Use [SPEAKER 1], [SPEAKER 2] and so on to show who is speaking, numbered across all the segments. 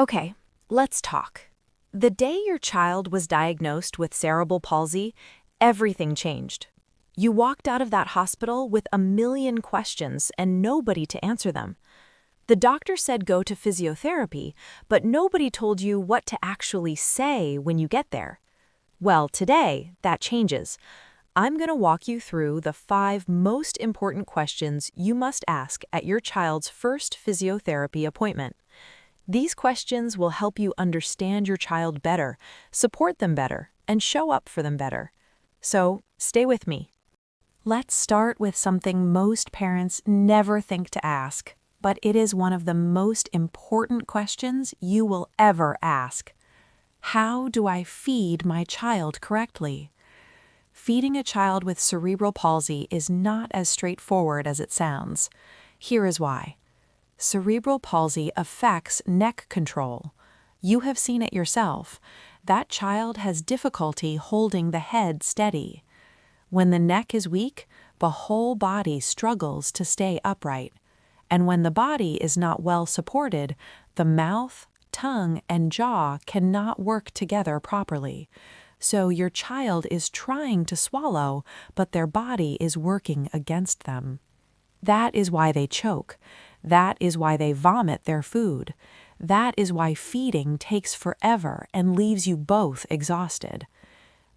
[SPEAKER 1] Okay, let's talk. The day your child was diagnosed with cerebral palsy, everything changed. You walked out of that hospital with a million questions and nobody to answer them. The doctor said go to physiotherapy, but nobody told you what to actually say when you get there. Well, today, that changes. I'm going to walk you through the 5 most important questions you must ask at your child's first physiotherapy appointment. These questions will help you understand your child better, support them better, and show up for them better. So, stay with me. Let's start with something most parents never think to ask, but it is one of the most important questions you will ever ask. How do I feed my child correctly? Feeding a child with cerebral palsy is not as straightforward as it sounds. Here is why. Cerebral palsy affects neck control. You have seen it yourself. That child has difficulty holding the head steady. When the neck is weak, the whole body struggles to stay upright. And when the body is not well supported, the mouth, tongue, and jaw cannot work together properly. So your child is trying to swallow, but their body is working against them. That is why they choke. That is why they vomit their food. That is why feeding takes forever and leaves you both exhausted.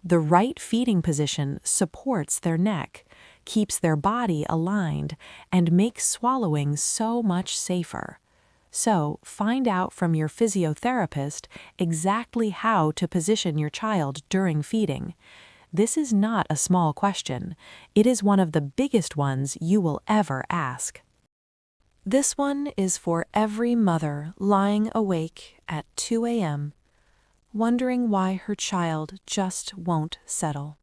[SPEAKER 1] The right feeding position supports their neck, keeps their body aligned, and makes swallowing so much safer. So, find out from your physiotherapist exactly how to position your child during feeding. This is not a small question. It is one of the biggest ones you will ever ask. This one is for every mother lying awake at 2 a.m., wondering why her child just won't settle.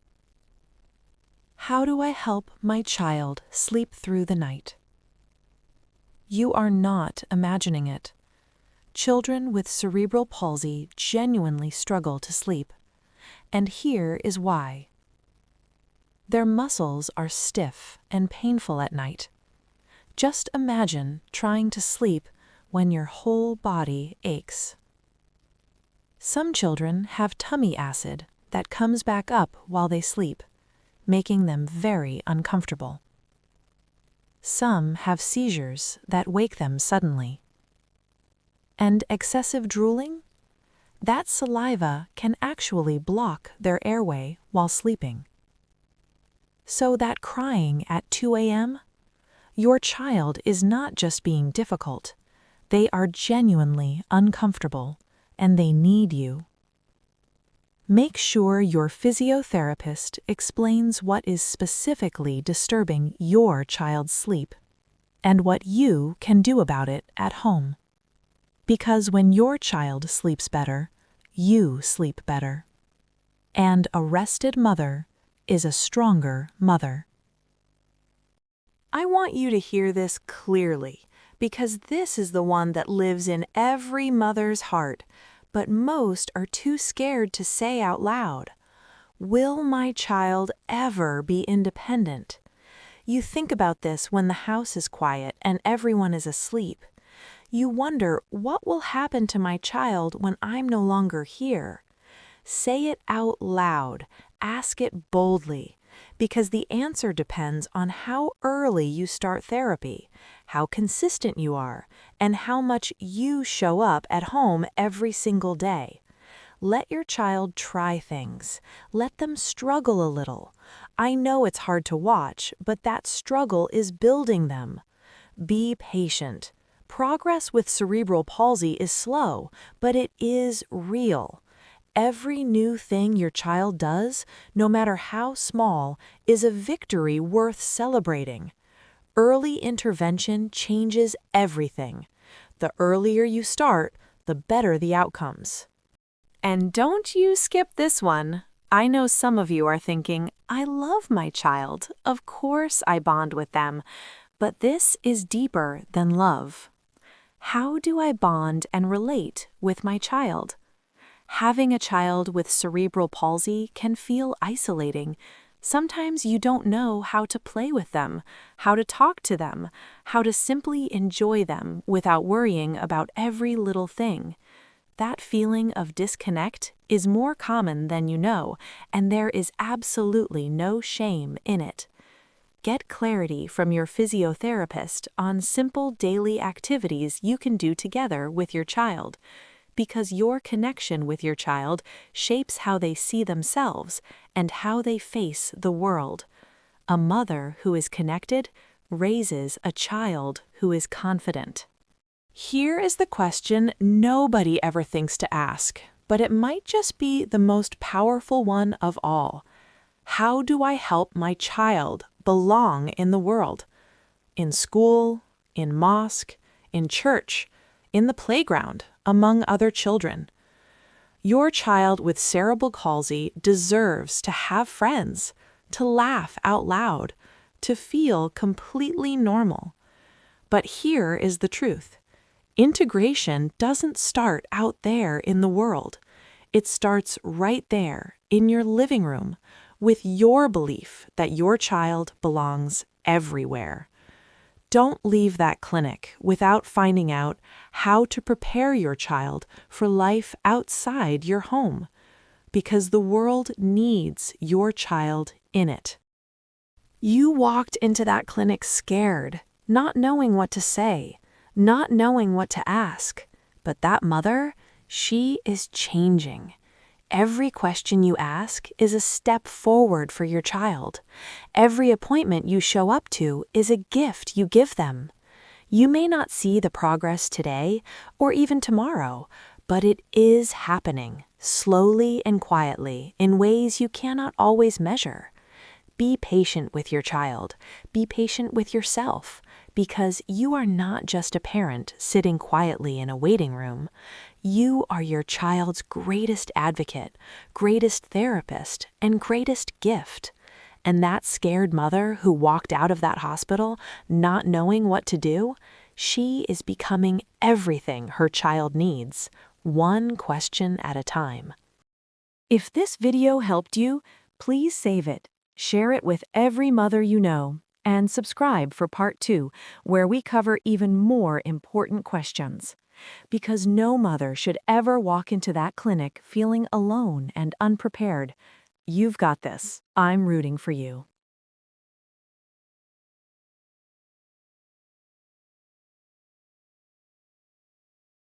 [SPEAKER 1] How do I help my child sleep through the night? You are not imagining it. Children with cerebral palsy genuinely struggle to sleep. And here is why. Their muscles are stiff and painful at night. Just imagine trying to sleep when your whole body aches. Some children have tummy acid that comes back up while they sleep, making them very uncomfortable. Some have seizures that wake them suddenly. And excessive drooling? That saliva can actually block their airway while sleeping. So that crying at 2 a.m.? Your child is not just being difficult. They are genuinely uncomfortable, and they need you. Make sure your physiotherapist explains what is specifically disturbing your child's sleep, and what you can do about it at home. Because when your child sleeps better, you sleep better. And a rested mother is a stronger mother. I want you to hear this clearly, because this is the one that lives in every mother's heart, but most are too scared to say out loud. Will my child ever be independent? You think about this when the house is quiet and everyone is asleep. You wonder, what will happen to my child when I'm no longer here? Say it out loud, ask it boldly. Because the answer depends on how early you start therapy, how consistent you are, and how much you show up at home every single day. Let your child try things. Let them struggle a little. I know it's hard to watch, but that struggle is building them. Be patient. Progress with cerebral palsy is slow, but it is real. Every new thing your child does, no matter how small, is a victory worth celebrating. Early intervention changes everything. The earlier you start, the better the outcomes. And don't you skip this one. I know some of you are thinking, I love my child. Of course I bond with them. But this is deeper than love. How do I bond and relate with my child? Having a child with cerebral palsy can feel isolating. Sometimes you don't know how to play with them, how to talk to them, how to simply enjoy them without worrying about every little thing. That feeling of disconnect is more common than you know, and there is absolutely no shame in it. Get clarity from your physiotherapist on simple daily activities you can do together with your child, because your connection with your child shapes how they see themselves and how they face the world. A mother who is connected raises a child who is confident. Here is the question nobody ever thinks to ask, but it might just be the most powerful one of all. How do I help my child belong in the world? In school, in mosque, in church, in the playground, among other children. Your child with cerebral palsy deserves to have friends, to laugh out loud, to feel completely normal. But here is the truth. Integration doesn't start out there in the world. It starts right there, in your living room, with your belief that your child belongs everywhere. Don't leave that clinic without finding out how to prepare your child for life outside your home, because the world needs your child in it. You walked into that clinic scared, not knowing what to say, not knowing what to ask, but that mother, she is changing. Every question you ask is a step forward for your child. Every appointment you show up to is a gift you give them. You may not see the progress today or even tomorrow, but it is happening, slowly and quietly, in ways you cannot always measure. Be patient with your child. Be patient with yourself, because you are not just a parent sitting quietly in a waiting room. You are your child's greatest advocate, greatest therapist, and greatest gift. And that scared mother who walked out of that hospital not knowing what to do, she is becoming everything her child needs, one question at a time. If this video helped you, please save it, share it with every mother you know, and subscribe for part 2, where we cover even more important questions. Because no mother should ever walk into that clinic feeling alone and unprepared. You've got this. I'm rooting for you.